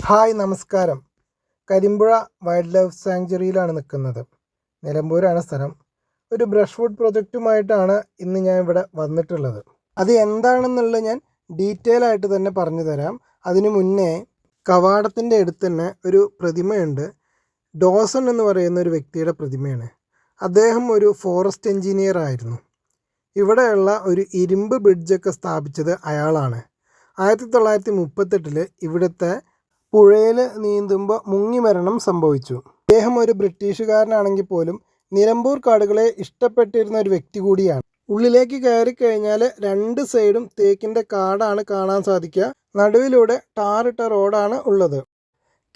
Hi നമസ്കാരം. Karimpuzha wild life സാങ്ച്വറിയിലാണ് നിൽക്കുന്നത്. നിലമ്പൂരാണ് സ്ഥലം. ഒരു ബ്രഷ്‌വുഡ് പ്രൊജക്റ്റുമായിട്ടാണ് ഇന്ന് ഞാൻ ഇവിടെ വന്നിട്ടുള്ളത്. അത് എന്താണെന്നുള്ളത് ഞാൻ ഡീറ്റെയിൽ ആയിട്ട് തന്നെ പറഞ്ഞു തരാം. അതിനു മുന്നേ കവാടത്തിൻ്റെ അടുത്ത് തന്നെ ഒരു പ്രതിമയുണ്ട്. ഡോസൺ എന്ന് പറയുന്ന ഒരു വ്യക്തിയുടെ പ്രതിമയാണ്. അദ്ദേഹം ഒരു ഫോറസ്റ്റ് എഞ്ചിനീയർ ആയിരുന്നു. ഇവിടെയുള്ള ഒരു ഇരുമ്പ് ബ്രിഡ്ജൊക്കെ സ്ഥാപിച്ചത് അയാളാണ്. 1938 ഇവിടുത്തെ പുഴയിൽ നീന്തുമ്പോൾ മുങ്ങി മരണം സംഭവിച്ചു. അദ്ദേഹം ഒരു ബ്രിട്ടീഷുകാരനാണെങ്കിൽ പോലും നിലമ്പൂർ കാടുകളെ ഇഷ്ടപ്പെട്ടിരുന്ന ഒരു വ്യക്തി കൂടിയാണ്. ഉള്ളിലേക്ക് കയറി കഴിഞ്ഞാൽ രണ്ട് സൈഡും തേക്കിൻ്റെ കാടാണ് കാണാൻ സാധിക്കുക. നടുവിലൂടെ ടാറിട്ട റോഡാണ് ഉള്ളത്.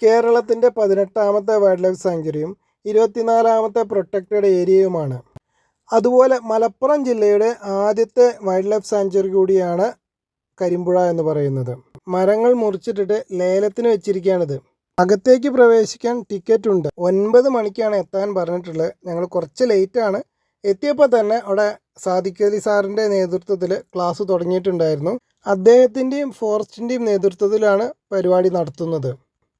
കേരളത്തിൻ്റെ 18ാമത്തെ വൈൽഡ് ലൈഫ് സാങ്ച്വറിയും 24ാമത്തെ പ്രൊട്ടക്റ്റഡ് ഏരിയയുമാണ്. അതുപോലെ മലപ്പുറം ജില്ലയുടെ ആദ്യത്തെ വൈൽഡ് ലൈഫ് സാങ്ച്വറി കൂടിയാണ് കരിമ്പുഴ എന്ന് പറയുന്നത്. മരങ്ങൾ മുറിച്ചിട്ടിട്ട് ലേലത്തിന് വെച്ചിരിക്കുകയാണിത്. അകത്തേക്ക് പ്രവേശിക്കാൻ ടിക്കറ്റ് ഉണ്ട്. 9 മണിക്കാണ് എത്താൻ പറഞ്ഞിട്ടുള്ളത്. ഞങ്ങൾ കുറച്ച് ലേറ്റാണ്. എത്തിയപ്പോൾ തന്നെ അവിടെ സാദിഖ് അലി സാറിൻ്റെ നേതൃത്വത്തിൽ ക്ലാസ് തുടങ്ങിയിട്ടുണ്ടായിരുന്നു. അദ്ദേഹത്തിൻ്റെയും ഫോറസ്റ്റിൻ്റെയും നേതൃത്വത്തിലാണ് പരിപാടി നടത്തുന്നത്.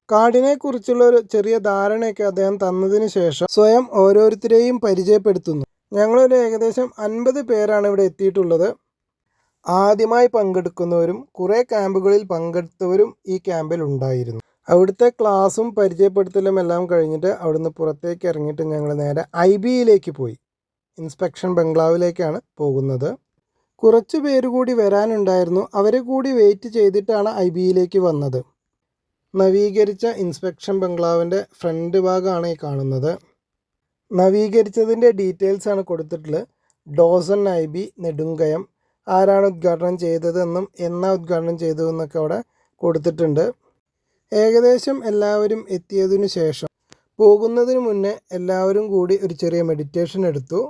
കാടിനെക്കുറിച്ചുള്ള ഒരു ചെറിയ ധാരണയൊക്കെ അദ്ദേഹം തന്നതിന് ശേഷം സ്വയം ഓരോരുത്തരെയും പരിചയപ്പെടുത്തുന്നു. ഞങ്ങളൊരു ഏകദേശം 50 പേരാണ് ഇവിടെ എത്തിയിട്ടുള്ളത്. ആദ്യമായി പങ്കെടുക്കുന്നവരും കുറേ ക്യാമ്പുകളിൽ പങ്കെടുത്തവരും ഈ ക്യാമ്പിൽ ഉണ്ടായിരുന്നു. അവിടുത്തെ ക്ലാസ്സും പരിചയപ്പെടുത്തലും എല്ലാം കഴിഞ്ഞിട്ട് അവിടുന്ന് പുറത്തേക്ക് ഇറങ്ങിയിട്ട് ഞങ്ങൾ നേരെ IBയിലേക്ക് പോയി. ഇൻസ്പെക്ഷൻ ബംഗ്ലാവിലേക്കാണ് പോകുന്നത്. കുറച്ച് പേര് കൂടി വരാനുണ്ടായിരുന്നു. അവരെ കൂടി വെയിറ്റ് ചെയ്തിട്ടാണ് IBയിലേക്ക് വന്നത്. നവീകരിച്ച ഇൻസ്പെക്ഷൻ ബംഗ്ലാവിൻ്റെ ഫ്രണ്ട് ഭാഗമാണ് ഈ കാണുന്നത്. നവീകരിച്ചതിൻ്റെ ഡീറ്റെയിൽസാണ് കൊടുത്തിട്ടുള്ളത്. ഡോസൺ IB നെടുങ്കയം, ആരാണ് ഉദ്ഘാടനം ചെയ്തതെന്നും എന്നാ ഉദ്ഘാടനം ചെയ്തതെന്നൊക്കെ അവിടെ കൊടുത്തിട്ടുണ്ട്. ഏകദേശം എല്ലാവരും എത്തിയതിനു ശേഷം പോകുന്നതിന് മുന്നേ എല്ലാവരും കൂടി ഒരു ചെറിയ മെഡിറ്റേഷൻ എടുത്തു.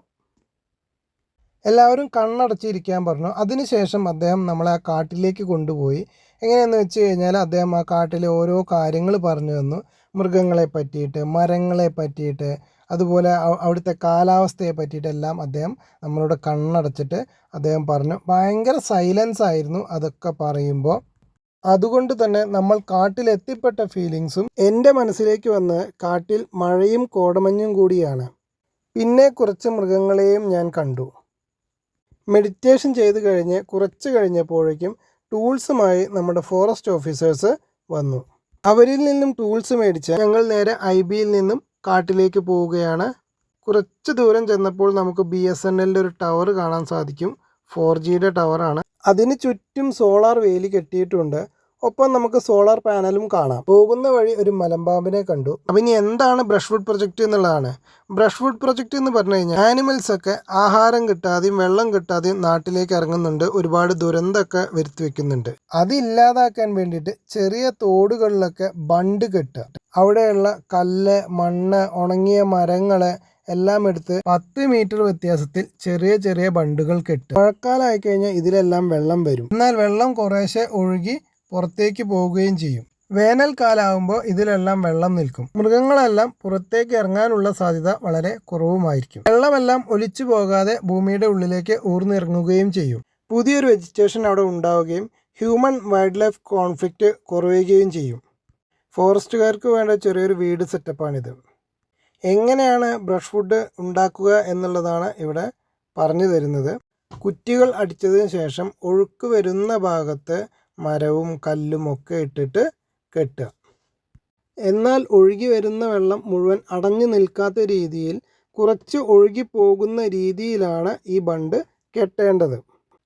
എല്ലാവരും കണ്ണടച്ചിരിക്കാൻ പറഞ്ഞു. അതിനുശേഷം അദ്ദേഹം നമ്മളെ ആ കാട്ടിലേക്ക് കൊണ്ടുപോയി. എങ്ങനെയെന്ന് വെച്ച് കഴിഞ്ഞാൽ അദ്ദേഹം ആ കാട്ടിലെ ഓരോ കാര്യങ്ങൾ പറഞ്ഞു തന്നു. മൃഗങ്ങളെ പറ്റിയിട്ട്, മരങ്ങളെ പറ്റിയിട്ട്, അതുപോലെ അവിടുത്തെ കാലാവസ്ഥയെ പറ്റിയിട്ടെല്ലാം അദ്ദേഹം നമ്മളോട് കണ്ണടച്ചിട്ട് അദ്ദേഹം പറഞ്ഞു. ഭയങ്കര സൈലൻസ് ആയിരുന്നു അതൊക്കെ പറയുമ്പോൾ. അതുകൊണ്ട് തന്നെ നമ്മൾ കാട്ടിലെത്തിപ്പെട്ട ഫീലിങ്സും എൻ്റെ മനസ്സിലേക്ക് വന്ന് കാട്ടിൽ മഴയും കോടമഞ്ഞും കൂടിയാണ്. പിന്നെ കുറച്ച് മൃഗങ്ങളെയും ഞാൻ കണ്ടു. മെഡിറ്റേഷൻ ചെയ്ത് കഴിഞ്ഞ് കുറച്ച് കഴിഞ്ഞപ്പോഴേക്കും ടൂൾസുമായി നമ്മുടെ ഫോറസ്റ്റ് ഓഫീസേഴ്സ് വന്നു. അവരിൽ നിന്നും ടൂൾസ് മേടിച്ച് ഞങ്ങൾ നേരെ IBയിൽ നിന്നും കാട്ടിലേക്ക് പോവുകയാണ്. കുറച്ച് ദൂരം ചെന്നപ്പോൾ നമുക്ക് BSNLൻ്റെ ഒരു ടവർ കാണാൻ സാധിക്കും. 4Gയുടെ ടവറാണ്. അതിന് ചുറ്റും സോളാർ വേലി കെട്ടിയിട്ടുണ്ട്. ഒപ്പം നമുക്ക് സോളാർ പാനലും കാണാം. പോകുന്ന വഴി ഒരു മലമ്പാമ്പിനെ കണ്ടു. അപ്പം ഇനി എന്താണ് ബ്രഷ്‌വുഡ് പ്രൊജക്റ്റ് എന്നുള്ളതാണ്. ബ്രഷ്‌വുഡ് പ്രൊജക്റ്റ് എന്ന് പറഞ്ഞു കഴിഞ്ഞാൽ ആനിമൽസൊക്കെ ആഹാരം കിട്ടാതെയും വെള്ളം കിട്ടാതെയും നാട്ടിലേക്ക് ഇറങ്ങുന്നുണ്ട്. ഒരുപാട് ദുരന്തമൊക്കെ വരുത്തി വെക്കുന്നുണ്ട്. അതില്ലാതാക്കാൻ വേണ്ടിയിട്ട് ചെറിയ തോടുകളിലൊക്കെ ബണ്ട് കെട്ടുക. അവിടെയുള്ള കല്ല്, മണ്ണ്, ഉണങ്ങിയ മരങ്ങൾ എല്ലാം എടുത്ത് 10 മീറ്റർ വ്യത്യാസത്തിൽ ചെറിയ ചെറിയ ബണ്ടുകൾ കെട്ടുക. മഴക്കാലമായി കഴിഞ്ഞാൽ ഇതിലെല്ലാം വെള്ളം വരും. എന്നാൽ വെള്ളം കുറേശ്ശെ ഒഴുകി പുറത്തേക്ക് പോവുകയും ചെയ്യും. വേനൽക്കാലമാകുമ്പോൾ ഇതിലെല്ലാം വെള്ളം നിൽക്കും. മൃഗങ്ങളെല്ലാം പുറത്തേക്ക് ഇറങ്ങാനുള്ള സാധ്യത വളരെ കുറവുമായിരിക്കും. വെള്ളമെല്ലാം ഒലിച്ചു പോകാതെ ഭൂമിയുടെ ഉള്ളിലേക്ക് ഊർന്നിറങ്ങുകയും ചെയ്യും. പുതിയൊരു വെജിറ്റേഷൻ അവിടെ ഉണ്ടാവുകയും ഹ്യൂമൻ വൈൽഡ് ലൈഫ് കോൺഫ്ലിക്റ്റ് കുറയുകയും ചെയ്യും. ഫോറസ്റ്റുകാർക്ക് വേണ്ട ചെറിയൊരു വീട് സെറ്റപ്പാണിത്. എങ്ങനെയാണ് ബ്രഷ്‌വുഡ് ഉണ്ടാക്കുക എന്നുള്ളതാണ് ഇവിടെ പറഞ്ഞു തരുന്നത്. കുറ്റികൾ അടിച്ചതിന് ശേഷം ഒഴുക്ക് വരുന്ന ഭാഗത്ത് മരവും കല്ലും ഒക്കെ ഇട്ടിട്ട് കെട്ടുക. എന്നാൽ ഒഴുകി വരുന്ന വെള്ളം മുഴുവൻ അടഞ്ഞു നിൽക്കാത്ത രീതിയിൽ കുറച്ച് ഒഴുകി പോകുന്ന രീതിയിലാണ് ഈ ബണ്ട് കെട്ടേണ്ടത്.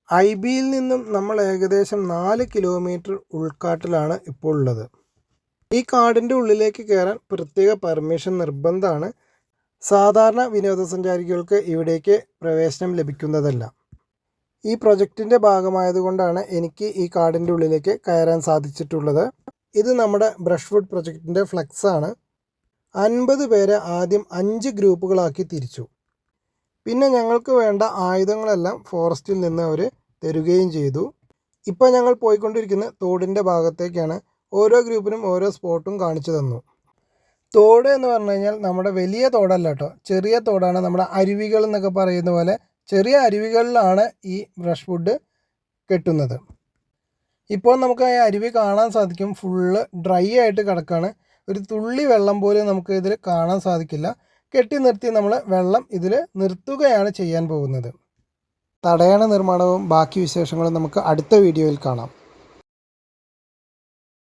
IBയിൽ നിന്നും നമ്മൾ ഏകദേശം 4 കിലോമീറ്റർ ഉൾക്കാട്ടിലാണ് ഇപ്പോൾ ഉള്ളത്. ഈ കാടിൻ്റെ ഉള്ളിലേക്ക് കയറാൻ പ്രത്യേക പെർമിഷൻ നിർബന്ധമാണ്. സാധാരണ വിനോദസഞ്ചാരികൾക്ക് ഇവിടേക്ക് പ്രവേശനം ലഭിക്കുന്നതല്ല. ഈ പ്രൊജക്റ്റിൻ്റെ ഭാഗമായതുകൊണ്ടാണ് എനിക്ക് ഈ കാടിൻ്റെ ഉള്ളിലേക്ക് കയറാൻ സാധിച്ചിട്ടുള്ളത്. ഇത് നമ്മുടെ ബ്രഷ്‌വുഡ് പ്രൊജക്റ്റിൻ്റെ ഫ്ലെക്സാണ്. 50 പേരെ ആദ്യം 5 ഗ്രൂപ്പുകളാക്കി തിരിച്ചു. പിന്നെ ഞങ്ങൾക്ക് വേണ്ട ആയുധങ്ങളെല്ലാം ഫോറസ്റ്റിൽ നിന്ന് അവർ തരുകയും ചെയ്തു. ഇപ്പോൾ ഞങ്ങൾ പോയിക്കൊണ്ടിരിക്കുന്ന തോടിൻ്റെ ഭാഗത്തേക്കാണ്. ഓരോ ഗ്രൂപ്പിനും ഓരോ സ്പോട്ടും കാണിച്ചു തന്നു. തോട് എന്ന് പറഞ്ഞു കഴിഞ്ഞാൽ നമ്മുടെ വലിയ തോടല്ല കേട്ടോ, ചെറിയ തോടാണ്. നമ്മുടെ അരുവികൾ എന്നൊക്കെ പറയുന്ന പോലെ ചെറിയ അരുവികളിലാണ് ഈ ബ്രഷ്‌വുഡ് കെട്ടുന്നത്. ഇപ്പോൾ നമുക്ക് ആ അരുവി കാണാൻ സാധിക്കും, ഫുള്ള് ഡ്രൈ ആയിട്ട് കിടക്കുകയാണ്. ഒരു തുള്ളി വെള്ളം പോലും നമുക്ക് ഇതിൽ കാണാൻ സാധിക്കില്ല. കെട്ടി നിർത്തി നമ്മൾ വെള്ളം ഇതിൽ നിർത്തുകയാണ് ചെയ്യാൻ പോകുന്നത്. തടയണ നിർമ്മാണവും ബാക്കി വിശേഷങ്ങളും നമുക്ക് അടുത്ത വീഡിയോയിൽ കാണാം.